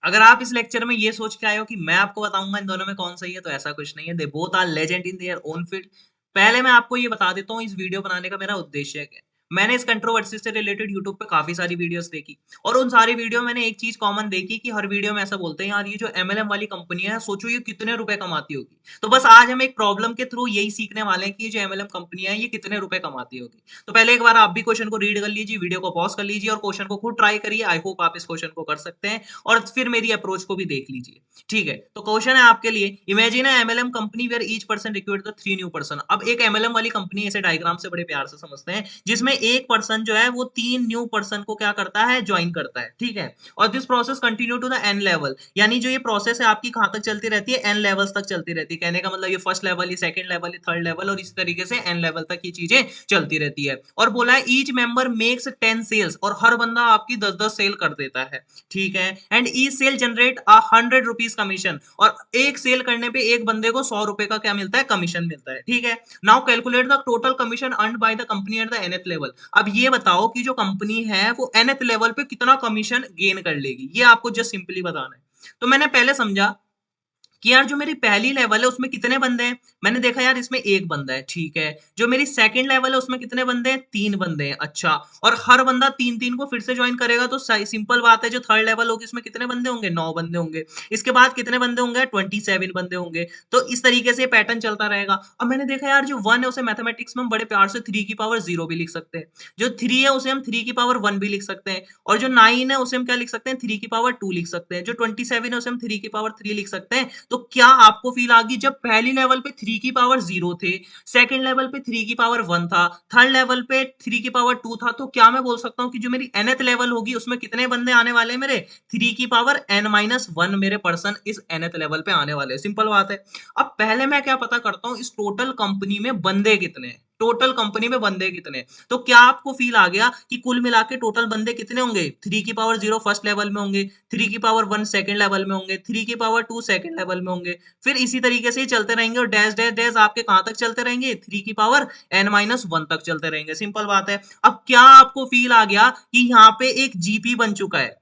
अगर आप इस लेक्चर में ये सोच के आए हो कि मैं आपको बताऊंगा इन दोनों में कौन सही है, तो ऐसा कुछ नहीं है। They both are legend in their own field. पहले मैं आपको ये बता देता हूँ इस वीडियो बनाने का मेरा उद्देश्य क्या है। मैंने इस कंट्रोवर्सी से रिलेटेड यूट्यूब पे काफी सारी वीडियोस देखी, और उन सारी वीडियो में मैंने एक चीज कॉमन देखी कि हर वीडियो में ऐसा बोलते हैं, यार ये जो एमएलएम वाली कंपनी है, सोचो ये कितने रुपए कमाती होगी। तो बस आज हम एक प्रॉब्लम के थ्रू यही सीखने वाले हैं कि ये जो एमएलएम कंपनियां हैं ये कितने रुपए कमाती होगी। तो पहले एक बार आप भी क्वेश्चन को रीड कर लीजिए, वीडियो को पॉज कर लीजिए और क्वेश्चन को खुद ट्राई करिए। आई होप आप इस क्वेश्चन को कर सकते हैं, और फिर मेरी अप्रोच को भी देख लीजिए। ठीक है, तो क्वेश्चन है आपके लिए, imagine a MLM company where each person recruit the 3 new person. अब एक एमएलएम वाली कंपनी, ऐसे डायग्राम से बड़े प्यार से समझते हैं, जिसमें एक पर्सन जो है वो 3 न्यू पर्सन को क्या करता है, ज्वाइन करता है। ठीक है, और this process continue to the N level, यानी जो ये प्रोसेस है आपकी कहां तक चलती रहती है, एन लेवल्स तक चलती रहती है। कहने का मतलब ये फर्स्ट लेवल, ये सेकंड लेवल, ये थर्ड लेवल, और इसी तरीके से एन लेवल तक ये चीजें चलती रहती है। और बोला है ईच मेंबर मेक्स 10 सेल्स, और हर बंदा आपकी 10-10 सेल कर देता है। ठीक है, and each sale generate 100 rupees commission, और एक सेल करने पे एक बंदे को 100 रुपए का क्या मिलता है, कमीशन मिलता है। ठीक है, now calculate the total commission earned by the company at the nth level. अब ये बताओ कि जो कंपनी है वो nth लेवल पे कितना कमीशन गेन कर लेगी, ये आपको जस्ट सिंपली बताना है। तो मैंने पहले समझा कि यार जो मेरी पहली लेवल है उसमें कितने बंदे हैं। मैंने देखा यार इसमें एक बंदा है। ठीक है, जो मेरी सेकंड लेवल है उसमें कितने बंदे हैं, 3 बंदे हैं। अच्छा, और हर बंदा 3-3 को फिर से ज्वाइन करेगा, तो सिंपल बात है, जो थर्ड लेवल होगी इसमें कितने बंदे होंगे, 9 बंदे होंगे। इसके बाद कितने बंदे होंगे, 27 बंदे होंगे। तो इस तरीके से पैटर्न चलता रहेगा। अब मैंने देखा यार जो 1 है उसे मैथमेटिक्स में हम बड़े प्यार से 3 की पावर 0 भी लिख सकते हैं। जो 3 है उसे हम 3 की पावर 1 भी लिख सकते हैं, और जो 9 है उसे हम क्या लिख सकते हैं, 3 की पावर 2 लिख सकते हैं। जो 27 है उसे हम 3 की पावर 3 लिख सकते हैं। तो क्या आपको फील आ गई, जब पहली लेवल पे 3 की पावर 0 थे, सेकंड लेवल पे 3 की पावर 1 था, थर्ड लेवल पे 3 की पावर 2 था, तो क्या मैं बोल सकता हूं कि जो मेरी nth लेवल होगी उसमें कितने बंदे आने वाले हैं, मेरे 3 की पावर n-1 मेरे पर्सन इस nth लेवल पे आने वाले हैं। सिंपल बात है। अब पहले मैं क्या पता करता हूं, इस टोटल कंपनी में बंदे कितने हैं, टोटल कंपनी में बंदे कितने हैं। तो क्या आपको फील आ गया कि कुल मिला के टोटल बंदे कितने होंगे, 3 की पावर 0 फर्स्ट लेवल में होंगे, 3 की पावर 1 सेकंड लेवल में होंगे, 3 की पावर 2 सेकंड लेवल में होंगे। फिर इसी तरीके से ही चलते रहेंगे, और डैश डैश डैश आपके कहां तक चलते रहेंगे, 3 की पावर n-1 तक चलते रहेंगे। सिंपल बात है। अब क्या आपको फील आ गया कि यहाँ पे एक जीपी बन चुका है।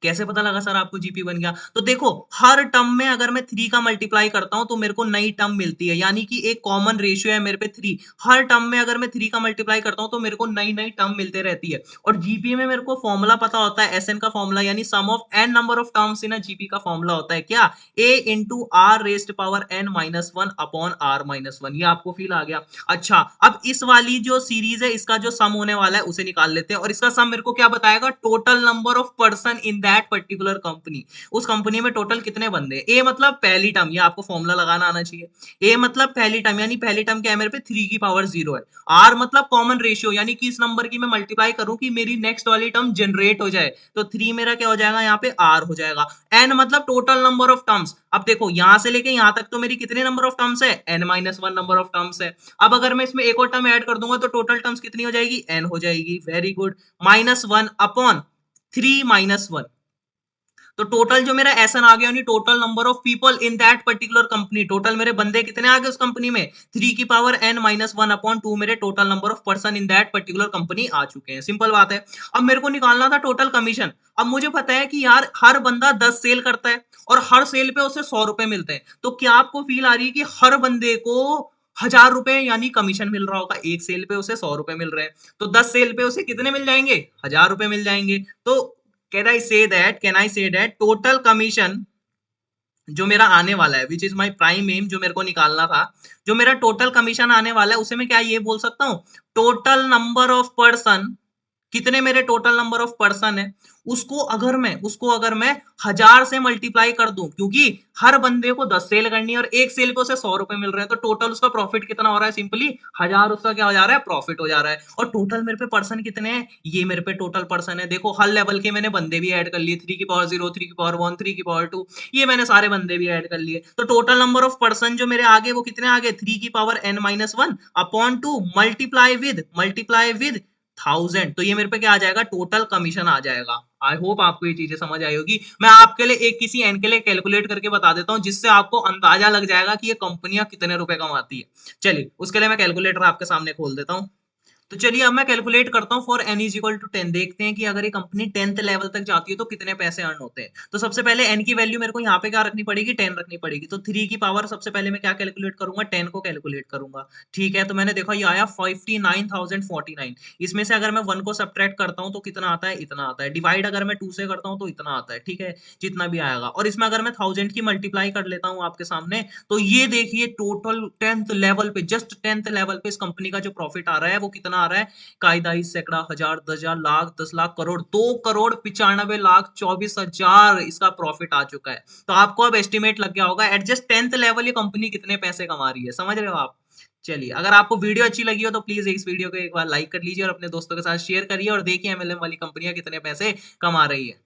कैसे पता लगा सर आपको जीपी बन गया, तो देखो हर टर्म में अगर मैं 3 का मल्टीप्लाई करता हूं तो मेरे को नई टर्म मिलती है, यानी कि एक कॉमन रेशियो है मेरे पे 3। हर टर्म में अगर मैं 3 का मल्टीप्लाई करता हूं तो मेरे को नई नई टर्म मिलते रहती है। और जीपी में मेरे को फॉर्मूला पता होता है, एसएन का फॉर्मूला, यानी sum of N number of terms in GP का फॉर्मूला होता है क्या, A into R raised power n-1 upon r-1। ये आपको फील आ गया। अच्छा, अब इस वाली जो सीरीज है इसका जो सम होने वाला है उसे निकाल लेते हैं, और इसका सम मेरे को क्या बताएगा, total number of person in that particular company. उस कंपनी में टोटल कितने बंदे, ए मतलब पहली टर्म, ये आपको फॉर्मूला लगाना आना चाहिए। ए मतलब पहली टर्म, यानी पहली टर्म क्या है मेरे पे, 3 की पावर 0 है। आर मतलब कॉमन रेशियो, यानी कि इस नंबर की मैं मल्टीप्लाई करूं कि मेरी नेक्स्ट वाली टर्म जनरेट हो जाए, तो 3 मेरा क्या हो जाएगा, यहाँ पे आर हो जाएगा। एन मतलब टोटल नंबर ऑफ टर्म्स। अब देखो यहां से लेके यहां तक तो मेरी कितने नंबर ऑफ टर्म्स है, n-1 नंबर ऑफ टर्म्स है। अब अगर मैं इसमें एक और टर्म ऐड कर दूंगा तो टोटल टर्म्स कितनी हो जाएगी, n हो जाएगी। Very good. -1 अपॉन 3-1, तो टोटल जो मेरा एसएन आ गया, यानी total number of people in that particular company, total मेरे बंदे कितने आ गए उस कंपनी में, 3 की पावर n-1 मेरे total number of person in that particular company आ चुके हैं। सिंपल बात है। अब मेरे को निकालना था टोटल कमीशन। अब मुझे पता है कि यार हर बंदा 10 सेल करता है, और हर सेल पे उसे 100 रुपए मिलते हैं। तो क्या आपको फील आ रही है कि हर बंदे को 1000 रुपए यानी कमीशन मिल रहा होगा, एक सेल पे उसे 100 रुपए मिल रहे हैं, तो 10 सेल पे उसे कितने मिल जाएंगे, 1000 रुपए मिल जाएंगे। तो can I say that total commission जो मेरा आने वाला है, which is my prime aim, जो मेरे को निकालना था, जो मेरा टोटल कमीशन आने वाला है उसे मैं क्या ये बोल सकता हूँ, टोटल नंबर ऑफ पर्सन, कितने मेरे टोटल नंबर ऑफ पर्सन है, उसको अगर मैं 1000 से मल्टीप्लाई कर दूं, क्योंकि हर बंदे को 10 सेल करनी है और एक सेल पे उसे 100 रुपए मिल रहे हैं, तो टोटल उसका प्रॉफिट कितना हो रहा है, सिंपली 1000 उसका क्या हो जा रहा है, प्रॉफिट हो जा रहा है। और टोटल मेरे पे पर्सन कितने हैं, ये मेरे पे टोटल पर्सन है। देखो हर लेवल के मैंने बंदे भी ऐड कर लिए, 3 की पावर 0, 3 की पावर 1, 3 की पावर 2, ये मैंने सारे बंदे भी ऐड कर लिए। तो टोटल नंबर ऑफ पर्सन जो मेरे आगे वो कितने आगे, 3 की power n-1 upon 2 multiply with 1000। तो ये मेरे पे क्या आ जाएगा, टोटल कमीशन आ जाएगा। आई होप आपको ये चीजें समझ आई होगी। मैं आपके लिए एक किसी एन के लिए कैलकुलेट करके बता देता हूँ, जिससे आपको अंदाजा लग जाएगा कि ये कंपनियां कितने रुपए कमाती है। चलिए उसके लिए मैं कैलकुलेटर आपके सामने खोल देता हूँ। तो चलिए अब मैं कैलकुलेट करता हूँ for n is equal to 10। देखते हैं कि अगर ये कंपनी 10th लेवल तक जाती है तो कितने पैसे अर्न होते हैं। तो सबसे पहले n की वैल्यू मेरे को यहाँ पे क्या रखनी पड़ेगी, 10 रखनी पड़ेगी। तो 3 की पावर सबसे पहले मैं क्या कैलकुलेट करूंगा, 10 को कैलकुलेट करूंगा। ठीक है, तो मैंने देखा ये आया 59,049। इसमें से अगर मैं 1 को सब्ट्रैक्ट करता हूँ तो कितना आता है, इतना आता है। डिवाइड अगर मैं 2 से करता हूँ तो इतना आता है। ठीक है, जितना भी आएगा। और इसमें अगर मैं 1000 की मल्टीप्लाई कर लेता हूँ आपके सामने, तो ये देखिए टोटल 10th लेवल पे, जस्ट 10th लेवल पे इस कंपनी का जो प्रॉफिट आ रहा है वो कितना आ रहा है, कायदाई सैकड़ा, हजार, 10,000, लाख, 10 लाख, करोड़, 2,95,24,24 इसका प्रॉफिट आ चुका है। तो आपको अब एस्टिमेट लग गया होगा एट जस्ट 10th लेवल ये कंपनी कितने पैसे कमा रही है। समझ रहे हो आप। चलिए, अगर आपको वीडियो अच्छी लगी हो तो प्लीज इस वीडियो को एक बार लाइक कर लीजिए और अपने दोस्तों के साथ शेयर करिए, और देखिए एमएलएम वाली कंपनियां कितने पैसे कमा रही है।